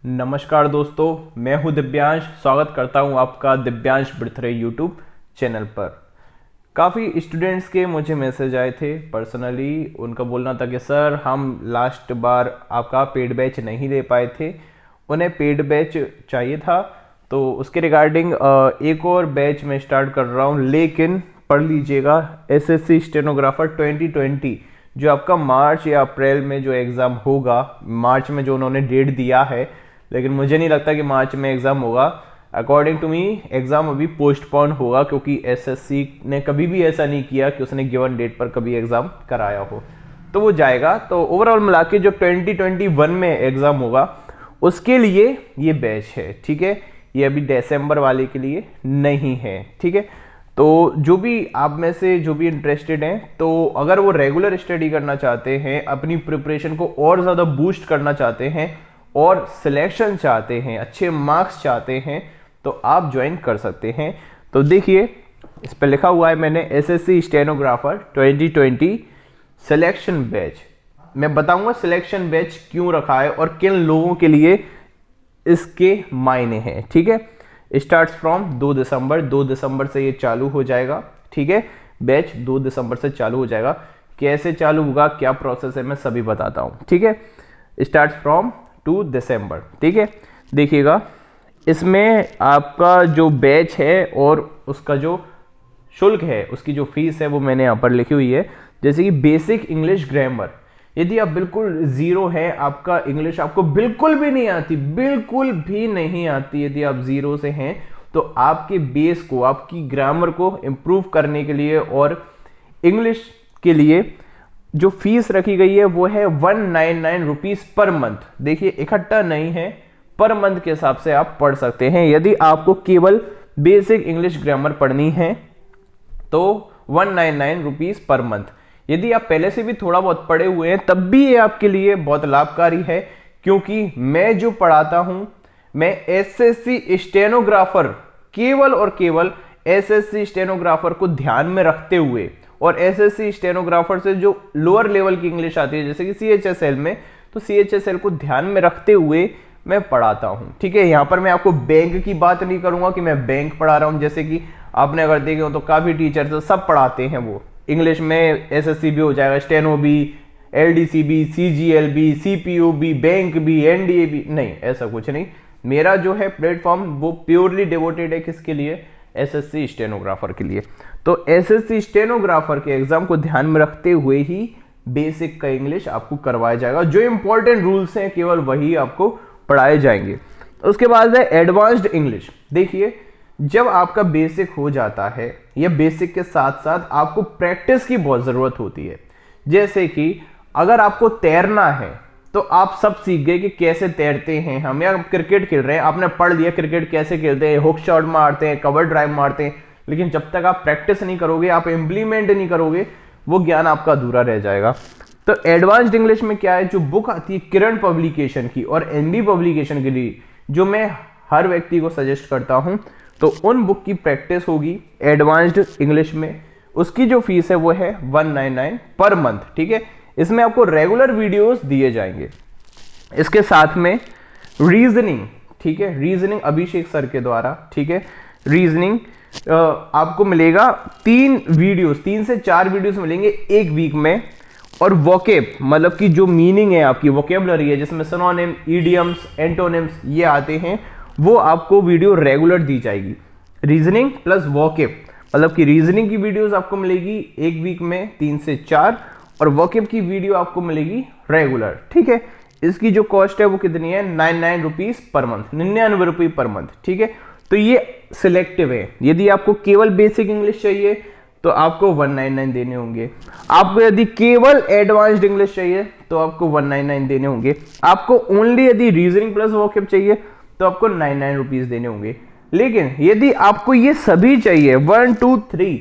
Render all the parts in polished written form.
नमस्कार दोस्तों, मैं हूं दिव्यांश। स्वागत करता हूं आपका दिव्यांश बर्थडे यूट्यूब चैनल पर। काफ़ी स्टूडेंट्स के मुझे मैसेज आए थे पर्सनली, उनका बोलना था कि सर हम लास्ट बार आपका पेड बैच नहीं ले पाए थे, उन्हें पेड बैच चाहिए था। तो उसके रिगार्डिंग एक और बैच मैं स्टार्ट कर रहा हूं, लेकिन पढ़ लीजिएगा एसएससी स्टेनोग्राफर 2020 जो आपका मार्च या अप्रैल में जो एग्ज़ाम होगा। मार्च में जो उन्होंने डेट दिया है, लेकिन मुझे नहीं लगता कि मार्च में एग्ज़ाम होगा। अकॉर्डिंग टू मी एग्ज़ाम अभी पोस्टपोन होगा, क्योंकि एसएससी ने कभी भी ऐसा नहीं किया कि उसने गिवन डेट पर कभी एग्ज़ाम कराया हो। तो वो जाएगा। तो ओवरऑल मिला के जो 2021 में एग्ज़ाम होगा उसके लिए ये बैच है, ठीक है। ये अभी दिसंबर वाले के लिए नहीं है, ठीक है। तो जो भी आप में से जो भी इंटरेस्टेड हैं, तो अगर वो रेगुलर स्टडी करना चाहते हैं, अपनी प्रिपरेशन को और ज़्यादा बूस्ट करना चाहते हैं और सिलेक्शन चाहते हैं, अच्छे मार्क्स चाहते हैं, तो आप ज्वाइन कर सकते हैं। तो देखिए इस पर लिखा हुआ है मैंने एसएससी स्टेनोग्राफर 2020 सिलेक्शन बैच। मैं बताऊंगा सिलेक्शन बैच क्यों रखा है और किन लोगों के लिए इसके मायने हैं, ठीक है। स्टार्ट फ्रॉम 2 दिसंबर से ये चालू हो जाएगा, ठीक है। बैच 2 दिसंबर से चालू हो जाएगा। कैसे चालू होगा, क्या प्रोसेस है, मैं सभी बताता हूं, ठीक है। स्टार्ट फ्रॉम 2 दिसंबर, ठीक है। देखिएगा इसमें आपका जो बैच है और उसका जो शुल्क है, उसकी जो फीस है वो मैंने यहाँ पर लिखी हुई है। जैसे कि बेसिक इंग्लिश ग्रामर, यदि आप बिल्कुल जीरो है, आपका इंग्लिश आपको बिल्कुल भी नहीं आती, बिल्कुल भी नहीं आती, यदि आप जीरो से हैं, तो आपके बेस को, आपकी ग्रामर को इम्प्रूव करने के लिए और इंग्लिश के लिए जो फीस रखी गई है वो है 199 रुपीज पर मंथ। देखिए इकट्ठा नहीं है, पर मंथ के हिसाब से आप पढ़ सकते हैं। यदि आपको केवल बेसिक इंग्लिश ग्रामर पढ़नी है तो 199 रुपीज पर मंथ। यदि आप पहले से भी थोड़ा बहुत पढ़े हुए हैं तब भी ये आपके लिए बहुत लाभकारी है, क्योंकि मैं जो पढ़ाता हूं, मैं एसएससी स्टेनोग्राफर, केवल और केवल एसएससी स्टेनोग्राफर को ध्यान में रखते हुए, और एसएससी स्टेनोग्राफर से जो लोअर लेवल की इंग्लिश आती है जैसे कि सीएचएसएल में, तो सीएचएसएल को ध्यान में रखते हुए मैं पढ़ाता हूं, ठीक है। यहां पर मैं आपको बैंक की बात नहीं करूंगा कि मैं बैंक पढ़ा रहा हूं। जैसे कि आपने अगर देखे हो तो काफी टीचर्स सब पढ़ाते हैं, वो इंग्लिश में एसएससी भी हो जाएगा, स्टेनो भी, एलडीसी भी, सीजीएल भी, सीपीयू भी, बैंक भी, एनडीए भी। नहीं, ऐसा कुछ नहीं। मेरा जो है प्लेटफॉर्म वो प्योरली डिवोटेड है किसके लिए, एसएससी स्टेनोग्राफर के लिए। तो एसएससी स्टेनोग्राफर के एग्जाम को ध्यान में रखते हुए ही बेसिक का इंग्लिश आपको करवाया जाएगा। जो इंपॉर्टेंट रूल्स हैं केवल वही आपको पढ़ाए जाएंगे। उसके बाद है एडवांस्ड इंग्लिश। देखिए जब आपका बेसिक हो जाता है, या बेसिक के साथ साथ आपको प्रैक्टिस की बहुत जरूरत होती है। जैसे कि अगर आपको तैरना है तो आप सब सीख गए कि कैसे तैरते हैं हम, या क्रिकेट खेल रहे हैं, आपने पढ़ लिया क्रिकेट कैसे खेलते हैं, हुक शॉट मारते हैं, कवर ड्राइव मारते हैं, लेकिन जब तक आप प्रैक्टिस नहीं करोगे, आप इंप्लीमेंट नहीं करोगे, वो ज्ञान आपका अधूरा रह जाएगा। तो एडवांस्ड इंग्लिश में क्या है, जो बुक आती है किरण पब्लिकेशन की और एनडी पब्लिकेशन के लिए, जो मैं हर व्यक्ति को सजेस्ट करता हूं, तो उन बुक की प्रैक्टिस होगी एडवांस्ड इंग्लिश में। उसकी जो फीस है वो है 199 पर मंथ, ठीक है। इसमें आपको रेगुलर वीडियोस दिए जाएंगे। इसके साथ में रीजनिंग, ठीक है, रीजनिंग अभिषेक सर के द्वारा, ठीक है। रीजनिंग आपको मिलेगा 3 से 4 वीडियोस मिलेंगे एक वीक में। और वोकेब मतलब कि जो मीनिंग है, आपकी वोकेबलरी है, जिसमें सिनोनिम, इडियम्स, एंटोनिम्स ये आते हैं, वो आपको वीडियो रेगुलर दी जाएगी। रीजनिंग प्लस वोकेब, मतलब कि रीजनिंग की वीडियोस आपको मिलेगी एक वीक में 3 से 4, और वोकेब की वीडियो आपको मिलेगी रेगुलर, ठीक है। इसकी जो कॉस्ट है वो कितनी है, 99 रुपीज पर मंथ, 99 रुपये पर मंथ, ठीक है। तो ये सिलेक्टिव है। यदि आपको केवल बेसिक इंग्लिश चाहिए तो आपको 199 देने होंगे। आपको यदि केवल एडवांस्ड इंग्लिश चाहिए तो आपको 199 देने होंगे। आपको ओनली यदि रीजनिंग प्लस वोकैब चाहिए तो आपको 99 रुपीज देने होंगे। लेकिन यदि आपको ये सभी चाहिए, 1 2 3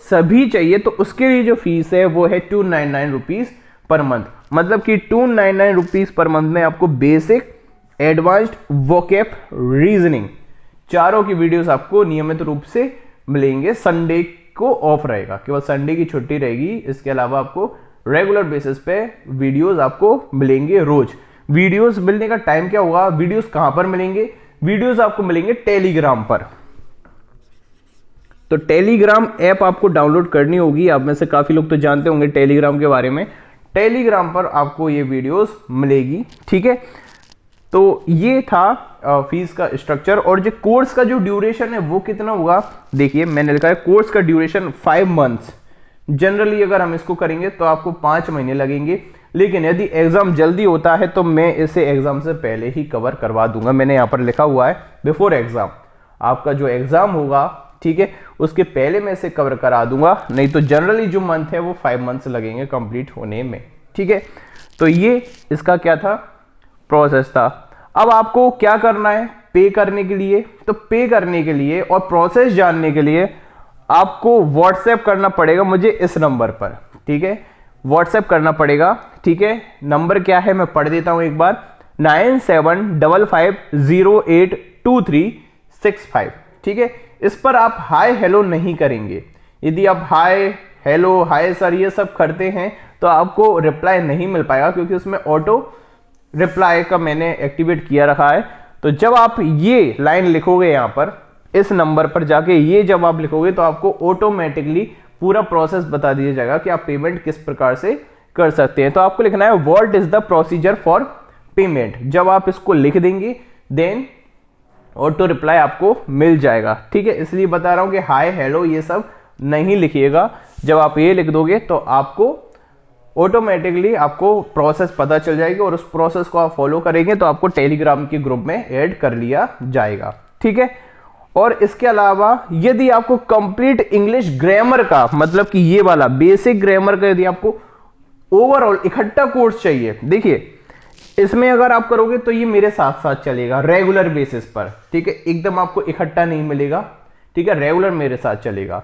सभी चाहिए, तो उसके लिए जो फीस है वो है 299 रुपीज पर मंथ। मतलब कि 299 रुपीज पर मंथ में आपको बेसिक, एडवांस्ड, वोकैब, रीजनिंग चारों की वीडियोस आपको नियमित रूप से मिलेंगे। संडे को ऑफ रहेगा, केवल संडे की छुट्टी रहेगी। इसके अलावा आपको रेगुलर बेसिस पे वीडियोस आपको मिलेंगे रोज। वीडियोस मिलने का टाइम क्या होगा, वीडियोस कहां पर मिलेंगे, वीडियोस आपको मिलेंगे टेलीग्राम पर। तो टेलीग्राम ऐप आपको डाउनलोड करनी होगी। आप में से काफी लोग तो जानते होंगे टेलीग्राम के बारे में। टेलीग्राम पर आपको ये वीडियोस मिलेगी, ठीक है। तो ये था फीस का स्ट्रक्चर। और जो कोर्स का जो ड्यूरेशन है वो कितना होगा, देखिए मैंने लिखा है कोर्स का ड्यूरेशन 5 मंथ्स। जनरली अगर हम इसको करेंगे तो आपको 5 महीने लगेंगे, लेकिन यदि एग्जाम जल्दी होता है तो मैं इसे एग्जाम से पहले ही कवर करवा दूंगा। मैंने यहाँ पर लिखा हुआ है बिफोर एग्जाम, आपका जो एग्जाम होगा, ठीक है, उसके पहले मैं इसे कवर करा दूंगा। नहीं तो जनरली जो मंथ है वो 5 मंथ्स लगेंगे कंप्लीट होने में, ठीक है। तो ये इसका क्या था, प्रोसेस था। अब आपको क्या करना है पे करने के लिए, तो पे करने के लिए और प्रोसेस जानने के लिए आपको व्हाट्सएप करना पड़ेगा मुझे इस नंबर पर, ठीक है। व्हाट्सएप करना पड़ेगा, ठीक है। नंबर क्या है मैं पढ़ देता हूं एक बार, 9755082365, ठीक है। इस पर आप हाय हेलो नहीं करेंगे। यदि आप हाय हेलो हाय सर ये सब करते हैं तो आपको रिप्लाई नहीं मिल पाएगा, क्योंकि उसमें ऑटो रिप्लाई का मैंने एक्टिवेट किया रखा है। तो जब आप ये लाइन लिखोगे यहां पर इस नंबर पर जाके, ये जब आप लिखोगे तो आपको ऑटोमेटिकली पूरा प्रोसेस बता दिया जाएगा कि आप पेमेंट किस प्रकार से कर सकते हैं। तो आपको लिखना है what is the procedure for payment. जब आप इसको लिख देंगे देन ऑटो रिप्लाई आपको मिल जाएगा, ठीक है। इसलिए बता रहा हूं कि हाय हेलो ये सब नहीं लिखिएगा। जब आप ये लिख दोगे तो आपको ऑटोमेटिकली आपको प्रोसेस पता चल जाएगी, और उस प्रोसेस को आप फॉलो करेंगे तो आपको टेलीग्राम के ग्रुप में ऐड कर लिया जाएगा, ठीक है। और इसके अलावा यदि आपको कंप्लीट इंग्लिश ग्रामर का, मतलब कि ये वाला बेसिक ग्रामर का, यदि आपको ओवरऑल इकट्ठा कोर्स चाहिए, देखिए इसमें अगर आप करोगे तो ये मेरे साथ साथ चलेगा रेगुलर बेसिस पर, ठीक है। एकदम आपको इकट्ठा नहीं मिलेगा, ठीक है, रेगुलर मेरे साथ चलेगा।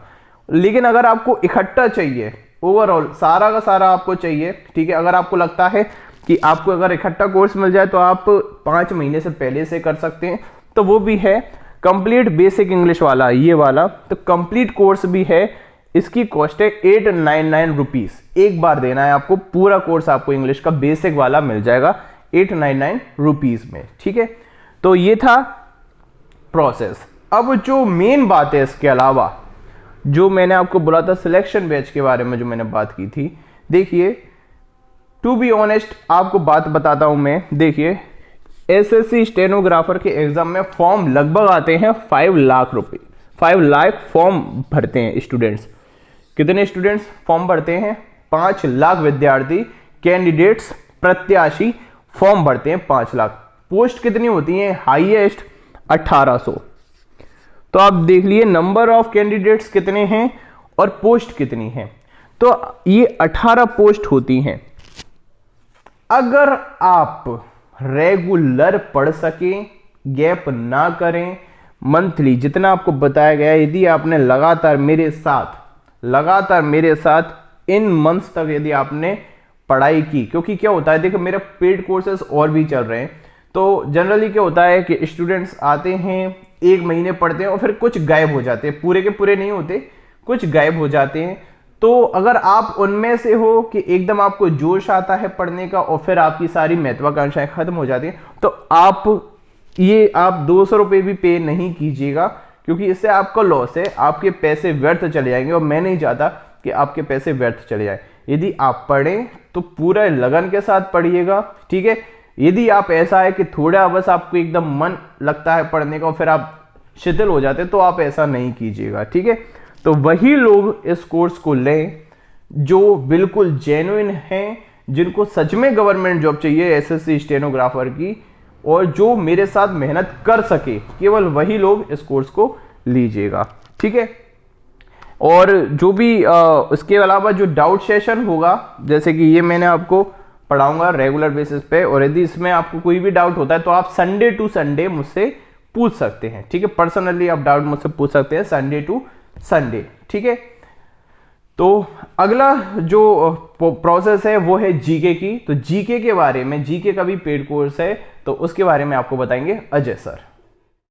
लेकिन अगर आपको इकट्ठा चाहिए, ओवरऑल सारा का सारा आपको चाहिए, ठीक है, अगर आपको लगता है कि आपको अगर इकट्ठा कोर्स मिल जाए तो आप 5 महीने से पहले से कर सकते हैं, तो वो भी है कंप्लीट बेसिक इंग्लिश वाला, ये वाला। तो कंप्लीट कोर्स भी है, इसकी कॉस्ट है 899 रुपीज। एक बार देना है आपको, पूरा कोर्स आपको इंग्लिश का बेसिक वाला मिल जाएगा 899 रुपीज में, ठीक है। तो ये था प्रोसेस। अब जो मेन बात है इसके अलावा, जो मैंने आपको बोला था सिलेक्शन बैच के बारे में जो मैंने बात की थी, देखिए टू बी ऑनेस्ट आपको बात बताता हूं मैं। देखिए एसएससी स्टेनोग्राफर के एग्जाम में फॉर्म लगभग आते हैं 5 लाख रुपए, 5 लाख फॉर्म भरते हैं स्टूडेंट्स। कितने स्टूडेंट्स फॉर्म भरते हैं, 5 लाख विद्यार्थी कैंडिडेट्स प्रत्याशी फॉर्म भरते हैं 5 लाख। पोस्ट कितनी होती है, हाईएस्ट 1800। तो आप देख लिए नंबर ऑफ कैंडिडेट्स कितने हैं और पोस्ट कितनी है। तो ये 18 पोस्ट होती हैं। अगर आप रेगुलर पढ़ सकें, गैप ना करें, मंथली जितना आपको बताया गया है, यदि आपने लगातार मेरे साथ इन मंथ्स तक यदि आपने पढ़ाई की, क्योंकि क्या होता है देखो मेरे पेड कोर्सेज और भी चल रहे हैं। तो जनरली क्या होता है कि स्टूडेंट्स आते हैं, 1 महीने पढ़ते हैं और फिर कुछ गायब हो जाते हैं, पूरे के पूरे नहीं होते, कुछ गायब हो जाते हैं। तो अगर आप उनमें से हो कि एकदम आपको जोश आता है पढ़ने का और फिर आपकी सारी महत्वाकांक्षाएं खत्म हो जाती हैं, तो आप 200 रुपये भी पे नहीं कीजिएगा, क्योंकि इससे आपका लॉस है, आपके पैसे व्यर्थ चले जाएंगे और मैं नहीं चाहता कि आपके पैसे व्यर्थ चले जाए। यदि आप पढ़ें तो पूरा लगन के साथ पढ़िएगा, ठीक है। यदि आप ऐसा है कि थोड़ा बस आपको एकदम मन लगता है पढ़ने का और फिर आप शिथिल हो जाते हैं, तो आप ऐसा नहीं कीजिएगा, ठीक है। तो वही लोग इस कोर्स को लें जो बिल्कुल जेन्युइन हैं, जिनको सच में गवर्नमेंट जॉब चाहिए एसएससी स्टेनोग्राफर की, और जो मेरे साथ मेहनत कर सके, केवल वही लोग इस कोर्स को लीजिएगा, ठीक है। और जो भी इसके अलावा जो डाउट सेशन होगा, जैसे कि ये मैंने आपको पढ़ाऊंगा रेगुलर बेसिस पे, और यदि इसमें आपको कोई भी डाउट होता है तो आप संडे टू संडे मुझसे पूछ सकते हैं, ठीक है। पर्सनली आप डाउट मुझसे पूछ सकते हैं संडे टू संडे, ठीक है। तो अगला जो प्रोसेस है वो है जीके की। तो जीके के बारे में, जीके का भी पेड कोर्स है, तो उसके बारे में आपको बताएंगे अजय सर।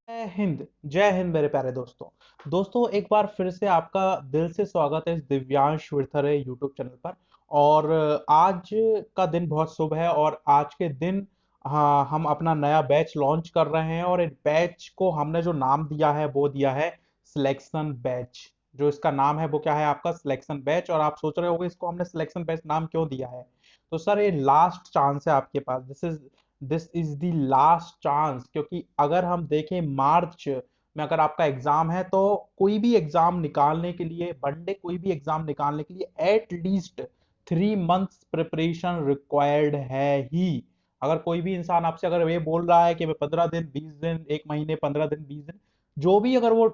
जय हिंद मेरे प्यारे दोस्तों एक बार फिर से आपका दिल से स्वागत है इस दिव्यांश विरथरे यूट्यूब चैनल पर। और आज का दिन बहुत शुभ है और आज के दिन हाँ, हम अपना नया बैच लॉन्च कर रहे हैं और इस बैच को हमने जो नाम दिया है वो दिया है सिलेक्शन बैच। जो इसका नाम है वो क्या है आपका सिलेक्शन बैच। और आप सोच रहे होंगे इसको हमने सिलेक्शन बैच नाम क्यों दिया है। तो सर ये लास्ट चांस है आपके पास। This is the last chance, क्योंकि अगर हम देखें मार्च में अगर आपका एग्जाम है तो कोई भी एग्जाम निकालने के लिए, वनडे कोई भी एग्जाम निकालने के लिए at least 3 months preparation required है ही। अगर कोई भी इंसान आपसे अगर ये बोल रहा है कि मैं 15 दिन 20 दिन 1 महीने 15 दिन 20 दिन जो भी अगर वो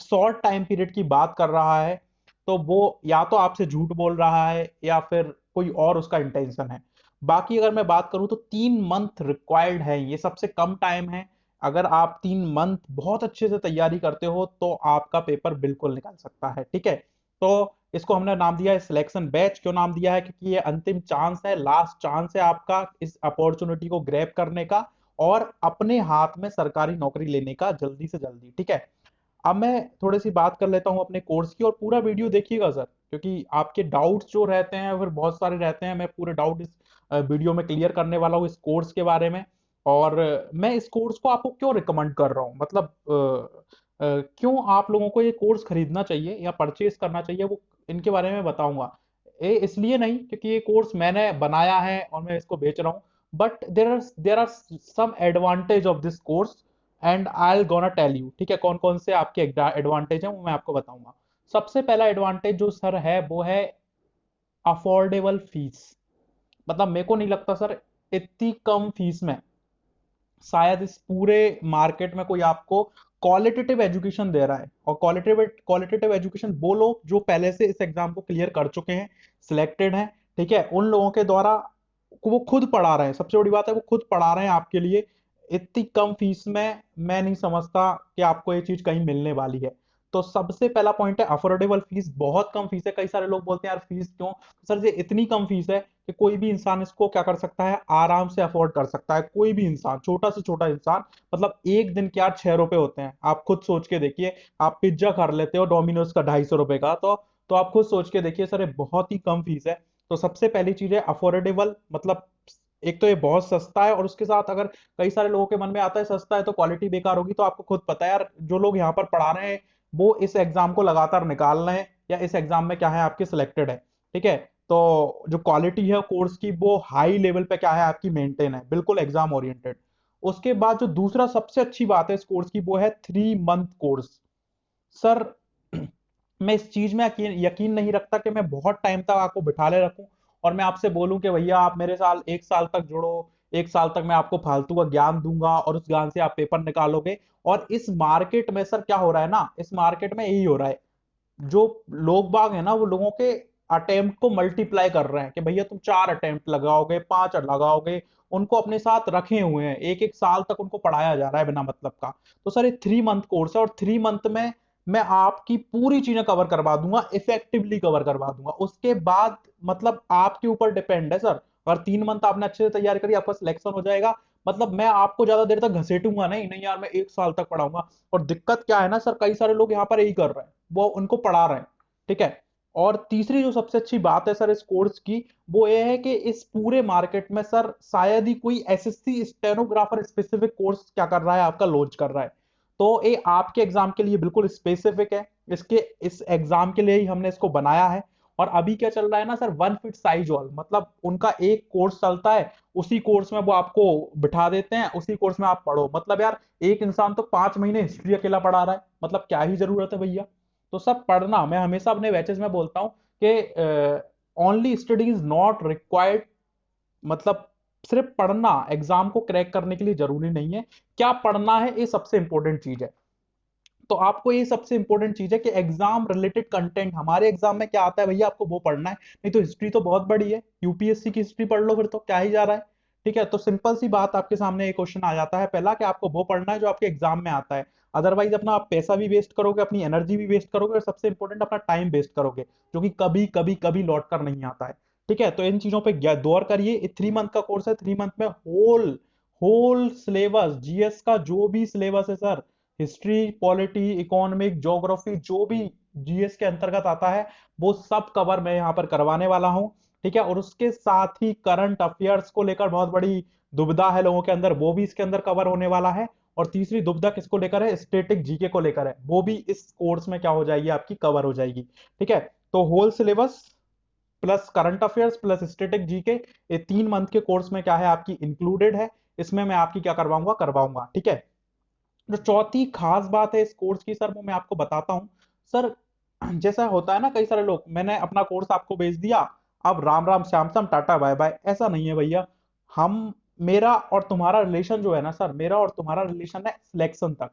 शॉर्ट टाइम पीरियड की बात कर रहा है, तो वो या तो आपसे झूठ बोल रहा है या फिर कोई और उसका इंटेंशन है। बाकी अगर मैं बात करूं तो 3 मंथ रिक्वायर्ड है, ये सबसे कम टाइम है। अगर आप 3 मंथ बहुत अच्छे से तैयारी करते हो तो आपका पेपर बिल्कुल निकल सकता है। ठीक है, तो इसको हमने नाम दिया है सिलेक्शन बैच। क्यों नाम दिया है? क्योंकि ये अंतिम चांस है, लास्ट चांस है आपका इस अपॉर्चुनिटी को ग्रैब करने का और अपने हाथ में सरकारी नौकरी लेने का जल्दी से जल्दी। ठीक है, अब मैं थोड़ी सी बात कर लेता हूं अपने कोर्स की, और पूरा वीडियो देखिएगा सर, क्योंकि आपके डाउट्स जो रहते हैं फिर बहुत सारे रहते हैं। मैं पूरे डाउट इस वीडियो में क्लियर करने वाला हूँ इस कोर्स के बारे में। और मैं इस कोर्स को आपको क्यों रिकमेंड कर रहा हूँ, मतलब क्यों आप लोगों को ये कोर्स खरीदना चाहिए या परचेज करना चाहिए, वो इनके बारे में बताऊंगा। ये इसलिए नहीं क्योंकि ये कोर्स मैंने बनाया है और मैं इसको बेच रहा हूँ, but there are some advantage of this course and I gonna tell you. ठीक है, कौन कौन से आपके एडवांटेज हैं वो मैं आपको बताऊंगा। सबसे पहला एडवांटेज जो सर है वो है अफोर्डेबल फीस। मतलब मेरे को नहीं लगता सर इतनी कम फीस में शायद इस पूरे मार्केट में कोई आपको क्वालिटेटिव एजुकेशन दे रहा है। और क्वालिटेटिव एजुकेशन वो लोग जो पहले से इस एग्जाम को क्लियर कर चुके हैं, सिलेक्टेड हैं, ठीक है, उन लोगों के द्वारा वो खुद पढ़ा रहे हैं। सबसे बड़ी बात है वो खुद पढ़ा रहे हैं आपके लिए इतनी कम फीस में। मैं नहीं समझता कि आपको ये चीज कहीं मिलने वाली है। तो सबसे पहला पॉइंट है अफोर्डेबल फीस, बहुत कम फीस है। कई सारे लोग बोलते हैं यार फीस क्यों, सर ये इतनी कम फीस है कि कोई भी इंसान इसको क्या कर सकता है, आराम से अफोर्ड कर सकता है। कोई भी इंसान, छोटा से छोटा इंसान, मतलब एक दिन के यार 6 रुपए होते हैं, आप खुद सोच के देखिए। आप पिज्जा खा लेते हो डोमिनोज का 250 रुपए का, तो आप खुद सोच के देखिए सर ये बहुत ही कम फीस है। तो सबसे पहली चीज है अफोर्डेबल, मतलब एक तो ये बहुत सस्ता है, और उसके साथ अगर कई सारे लोगों के मन में आता है सस्ता है तो क्वालिटी बेकार होगी, तो आपको खुद पता है यार जो लोग यहाँ पर पढ़ा रहे हैं वो इस एग्जाम को लगातार निकाल रहे हैं या इस एग्जाम में क्या है आपके सिलेक्टेड है। ठीक है, तो जो क्वालिटी है कोर्स की वो हाई लेवल पे क्या है आपकी मेंटेन है, बिल्कुल एग्जाम ओरिएंटेड। उसके बाद जो दूसरा सबसे अच्छी बात है इस कोर्स की वो है 3 मंथ कोर्स। सर मैं इस चीज में यकीन यकीन नहीं रखता कि मैं बहुत टाइम तक आपको बिठा ले रखूं और मैं आपसे बोलूं कि भैया आप मेरे साल 1 साल तक जुड़ो, 1 साल तक मैं आपको फालतू का ज्ञान दूंगा और उस ज्ञान से आप पेपर निकालोगे। और इस मार्केट में सर क्या हो रहा है ना, इस मार्केट में यही हो रहा है, जो लोग बाग है ना वो लोगों के अटेम्प्ट को मल्टीप्लाई कर रहे हैं कि भैया तुम 4 अटेम्प्ट लगाओगे, 5 लगाओगे। उनको अपने साथ रखे हुए हैं, 1 1 साल तक उनको पढ़ाया जा रहा है बिना मतलब का। तो सर ये 3 मंथ कोर्स है और 3 मंथ में मैं आपकी पूरी चीजें कवर करवा दूंगा, इफेक्टिवली कवर करवा दूंगा। उसके बाद मतलब आपके ऊपर डिपेंड है सर। अगर 3 मंथ आपने अच्छे से तैयारी करी आपका सिलेक्शन हो जाएगा, मतलब मैं आपको ज्यादा देर तक घसीटूंगा नहीं, नहीं यार मैं 1 साल तक पढ़ाऊंगा। और दिक्कत क्या है ना सर, कई सारे लोग यहाँ पर यही कर रहे हैं, वो उनको पढ़ा रहे हैं। ठीक है, और तीसरी जो सबसे अच्छी बात है सर इस कोर्स की वो ये है कि इस पूरे मार्केट में सर शायद ही कोई एसएससी स्टेनोग्राफर स्पेसिफिक कोर्स क्या कर रहा है, आपका लॉन्च कर रहा है। तो ये आपके एग्जाम के लिए बिल्कुल स्पेसिफिक है, इसके इस एग्जाम के लिए ही हमने इसको बनाया है। और अभी क्या चल रहा है ना सर, 1 फिट साइज ऑल, मतलब उनका एक कोर्स चलता है, उसी कोर्स में वो आपको बिठा देते हैं, उसी कोर्स में आप पढ़ो। मतलब यार एक इंसान तो 5 महीने हिस्ट्री अकेला पढ़ा रहा है, मतलब क्या ही जरूरत है भैया। तो सब पढ़ना, मैं हमेशा अपने बैचेस में बोलता हूँ कि only study is not required, मतलब सिर्फ पढ़ना एग्जाम को क्रैक करने के लिए जरूरी नहीं है। क्या पढ़ना है ये सबसे इंपॉर्टेंट चीज है। तो आपको ये सबसे इंपॉर्टेंट चीज है कि एग्जाम रिलेटेड कंटेंट, हमारे एग्जाम में क्या आता है भैया आपको वो पढ़ना है। नहीं तो हिस्ट्री तो बहुत बड़ी है, यूपीएससी की हिस्ट्री पढ़ लो फिर तो क्या ही जा रहा है। ठीक है, तो सिंपल सी बात आपके सामने एक क्वेश्चन आ जाता है पहला कि आपको वो पढ़ना है जो आपके एग्जाम में आता है। अदरवाइज अपना आप पैसा भी वेस्ट करोगे, अपनी एनर्जी भी वेस्ट करोगे, और सबसे इंपॉर्टेंट अपना टाइम वेस्ट करोगे, जो कि कभी कभी कभी लौट कर नहीं आता है। ठीक है, तो इन चीजों पे गौर करिए। 3 मंथ का कोर्स है, 3 मंथ में होल होल सिलेबस, जीएस का जो भी सिलेबस है sir, history polity economic geography जो भी जीएस के अंतर्गत आता है वो सब कवर मैं यहाँ पर करवाने वाला हूँ। ठीक है, और उसके साथ ही करंट अफेयर्स को लेकर बहुत बड़ी दुविधा है लोगों के अंदर, वो भी इसके अंदर कवर होने वाला है। और तीसरी दुविधा किसको लेकर है, स्टैटिक जीके को लेकर है, वो भी इस कोर्स में क्या हो जाएगी, आपकी कवर हो जाएगी। ठीक है, तो whole syllabus plus current affairs plus static GK, ये 3 मंथ के कोर्स में क्या है, आपकी इंक्लूडेड है। इसमें मैं आपकी क्या करवाऊंगा, करवाऊंगा। ठीक है, जो चौथी खास बात है इस कोर्स की सर, वो मैं आपको बताता हूँ। सर, जैसा होता है ना, कई सारे लोग, मैंने अपना कोर्स आपको भेज दिया, अब Ram Ram Shyam Shyam tata bye bye, ऐसा नहीं है भैया। हम मेरा और तुम्हारा रिलेशन जो है ना सर, मेरा और तुम्हारा रिलेशन है सिलेक्शन तक।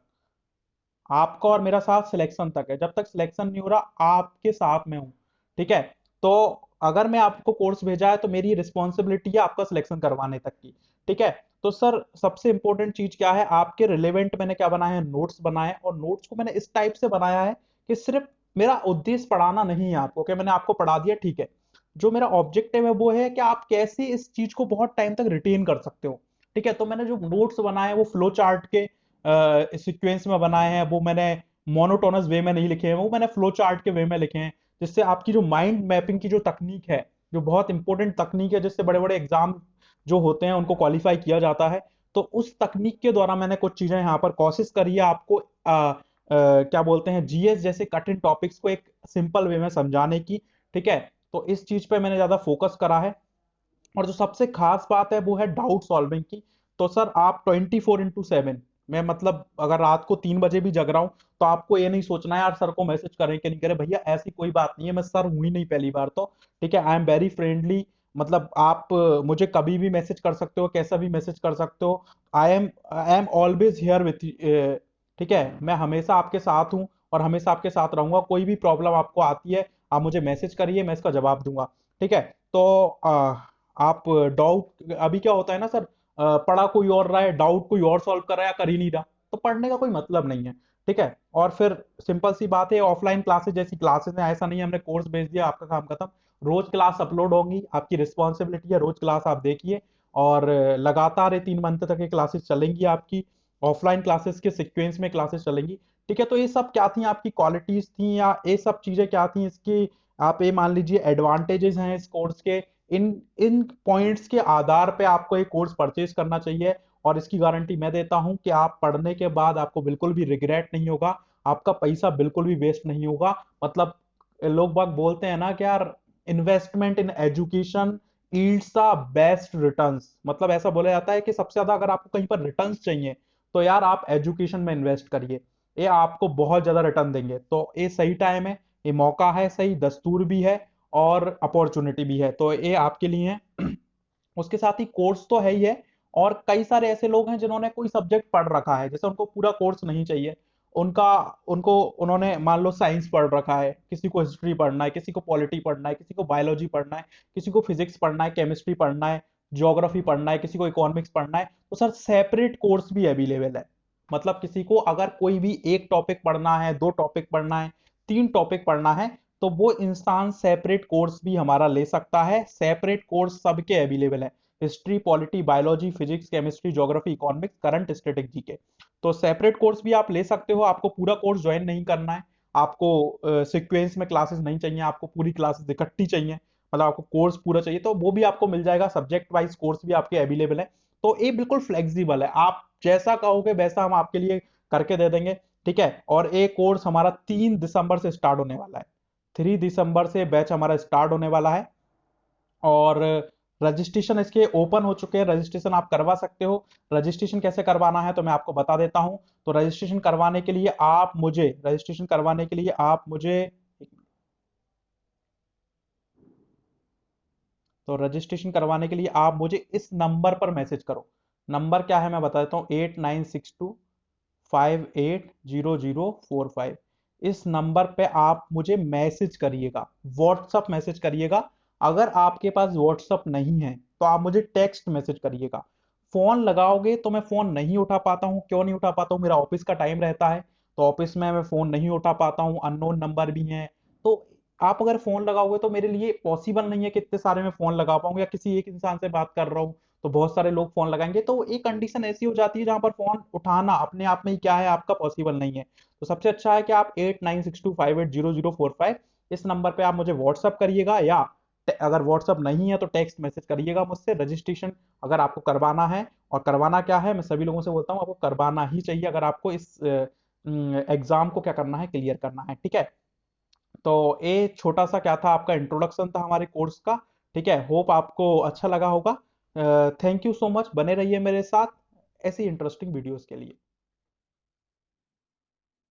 आपका और मेरा साथ सिलेक्शन तक है, जब तक सिलेक्शन नहीं हो रहा आपके साथ में हूँ। ठीक है, तो अगर मैं आपको कोर्स भेजा है तो मेरी रिस्पॉन्सिबिलिटी है आपका सिलेक्शन करवाने तक की। ठीक है, तो सर सबसे इंपॉर्टेंट चीज क्या है, आपके रिलेवेंट मैंने क्या बनाया है, नोट्स बनाए हैं, और नोट्स को मैंने इस टाइप से बनाया है कि सिर्फ मेरा उद्देश्य पढ़ाना नहीं है आपको, कि मैंने आपको पढ़ा दिया ठीक है। जो मेरा ऑब्जेक्टिव है वो है कि आप कैसे इस चीज को बहुत टाइम तक रिटेन कर सकते हो। ठीक है, तो मैंने जो नोट्स बनाए हैं वो फ्लो चार्ट के सीक्वेंस में बनाए हैं, वो मैंने मोनोटोनस वे में नहीं लिखे हैं, वो मैंने फ्लो चार्ट के वे में लिखे हैं, जिससे आपकी जो माइंड मैपिंग की जो तकनीक है, जो बहुत इंपॉर्टेंट तकनीक है, जिससे बड़े बड़े एग्जाम जो होते हैं उनको क्वालिफाई किया जाता है, तो उस तकनीक के द्वारा मैंने कुछ चीजें यहाँ पर कोशिश करी है आपको क्या बोलते हैं, जीएस जैसे कठिन टॉपिक्स को एक सिंपल वे में समझाने की। ठीक है, तो इस चीज पे मैंने ज्यादा फोकस करा है। और जो सबसे खास बात है वो है डाउट सॉल्विंग की। तो सर आप 24/7, मैं मतलब अगर रात को 3 बजे भी जग रहा हूँ, तो आपको ये नहीं सोचना है यार सर को मैसेज करें कि नहीं करें, भैया ऐसी कोई बात नहीं है, मैं सर हूं ही नहीं पहली बार तो। ठीक है, आई एम वेरी फ्रेंडली, मतलब आप मुझे कभी भी मैसेज कर सकते हो, कैसा भी मैसेज कर सकते हो। I am always here with. ठीक है, मैं हमेशा आपके साथ हूँ और हमेशा आपके साथ रहूंगा, कोई भी प्रॉब्लम आपको आती है आप मुझे मैसेज करिए, मैं इसका जवाब दूंगा। ठीक है, तो आप डाउट, अभी क्या होता है ना सर, पढ़ा कोई और रहा है, डाउट कोई और सॉल्व कर रहा है या कर ही नहीं रहा, तो पढ़ने का कोई मतलब नहीं है। ठीक है, और फिर सिंपल सी बात है, ऑफलाइन क्लासेस जैसी क्लासेस हैं, ऐसा नहीं है हमने कोर्स भेज दिया आपका काम खत्म। रोज क्लास अपलोड होंगी, आपकी रिस्पॉन्सिबिलिटी है, रोज क्लास आप देखिए। और लगातार ये 3 मंथ तक ये क्लासेस चलेंगी आपकी, ऑफलाइन क्लासेस के सीक्वेंस में क्लासेस चलेंगी। ठीक है, तो ये सब क्या थी, आपकी क्वालिटीज थी, या ये सब चीजें क्या थी इसकी, आप ये मान लीजिए एडवांटेजेस हैं इस कोर्स के। इन इन पॉइंट्स के आधार पे आपको एक कोर्स परचेज करना चाहिए, और इसकी गारंटी मैं देता हूं कि आप पढ़ने के बाद आपको बिल्कुल भी रिग्रेट नहीं होगा, आपका पैसा बिल्कुल भी वेस्ट नहीं होगा। मतलब लोग बाग बोलते हैं ना कि यार, investment in education yields the best returns, मतलब ऐसा बोला जाता है कि सबसे ज्यादा अगर आपको कहीं पर रिटर्न्स चाहिए, तो यार आप एजुकेशन में इन्वेस्ट करिए, ये आपको बहुत ज्यादा रिटर्न देंगे। तो ये सही टाइम है, ये मौका है, सही दस्तूर भी है और अपॉर्चुनिटी भी है, तो ये आपके लिए है। उसके साथ ही कोर्स तो है ही है, और कई सारे ऐसे लोग हैं जिन्होंने कोई सब्जेक्ट पढ़ रखा है, जैसे उनको पूरा कोर्स नहीं चाहिए, उनका उनको उन्होंने मान लो साइंस पढ़ रखा है, किसी को हिस्ट्री पढ़ना है, किसी को पॉलिटी पढ़ना है, किसी को बायोलॉजी पढ़ना है, किसी को फिजिक्स पढ़ना है, केमिस्ट्री पढ़ना है, ज्योग्राफी पढ़ना है, किसी को इकोनॉमिक्स पढ़ना है, तो सर सेपरेट कोर्स भी अवेलेबल है। मतलब किसी को अगर कोई भी एक टॉपिक पढ़ना है, 2 टॉपिक पढ़ना है, 3 टॉपिक पढ़ना है, तो वो इंसान सेपरेट कोर्स भी हमारा ले सकता है। सेपरेट कोर्स सबके अवेलेबल है, history, polity, biology, physics, chemistry, geography, economics, current, static, GK. तो सेपरेट कोर्स भी आप ले सकते हो, आपको पूरा कोर्स ज्वाइन नहीं करना है, आपको सीक्वेंस में क्लासेस नहीं चाहिए, आपको पूरी क्लासेस इकट्ठी चाहिए, मतलब आपको कोर्स पूरा चाहिए, तो वो भी आपको मिल जाएगा, सब्जेक्ट वाइज कोर्स भी आपके अवेलेबल है। तो ये बिल्कुल फ्लेक्सिबल है, आप जैसा कहोगे वैसा हम आपके लिए करके दे देंगे। ठीक है, और ये कोर्स हमारा 3 दिसंबर से स्टार्ट होने वाला है, 3 दिसंबर से बैच हमारा स्टार्ट होने वाला है। और रजिस्ट्रेशन इसके ओपन हो चुके हैं, रजिस्ट्रेशन आप करवा सकते हो। रजिस्ट्रेशन कैसे करवाना है तो मैं आपको बता देता हूं। तो रजिस्ट्रेशन करवाने के लिए आप मुझे तो रजिस्ट्रेशन करवाने के लिए आप मुझे इस नंबर पर मैसेज करो। नंबर क्या है मैं बता देता हूँ, 8962580045। इस नंबर पे आप मुझे मैसेज करिएगा, व्हाट्सअप मैसेज करिएगा। अगर आपके पास व्हाट्सअप नहीं है तो आप मुझे टेक्स्ट मैसेज करिएगा। फोन लगाओगे तो मैं फोन नहीं उठा पाता हूँ, क्यों नहीं उठा पाता हूँ, मेरा ऑफिस का टाइम रहता है, तो ऑफिस में मैं फोन नहीं उठा पाता हूँ, अननोन नंबर भी हैं। तो आप अगर फोन लगाओगे तो मेरे लिए पॉसिबल नहीं है कि इतने सारे में फोन लगा पाऊंगा, या किसी एक इंसान से बात कर रहा हूँ तो बहुत सारे लोग फोन लगाएंगे, तो एक कंडीशन ऐसी हो जाती है जहां पर फोन उठाना अपने आप में ही क्या है, आपका पॉसिबल नहीं है। तो सबसे अच्छा है कि आप 8962580045 इस नंबर पे आप मुझे व्हाट्सअप करिएगा, या अगर व्हाट्सअप नहीं है तो टेक्स्ट मैसेज करिएगा मुझसे। रजिस्ट्रेशन अगर आपको करवाना है, और करवाना क्या है, मैं सभी लोगों से बोलता हूँ आपको करवाना ही चाहिए अगर आपको इस एग्जाम को क्या करना है, क्लियर करना है, ठीक है। तो ये छोटा सा क्या था, आपका इंट्रोडक्शन था हमारे कोर्स का, ठीक है। होप आपको अच्छा लगा होगा। थैंक यू सो मच, बने रहिए मेरे साथ ऐसी इंटरेस्टिंग वीडियोस के लिए।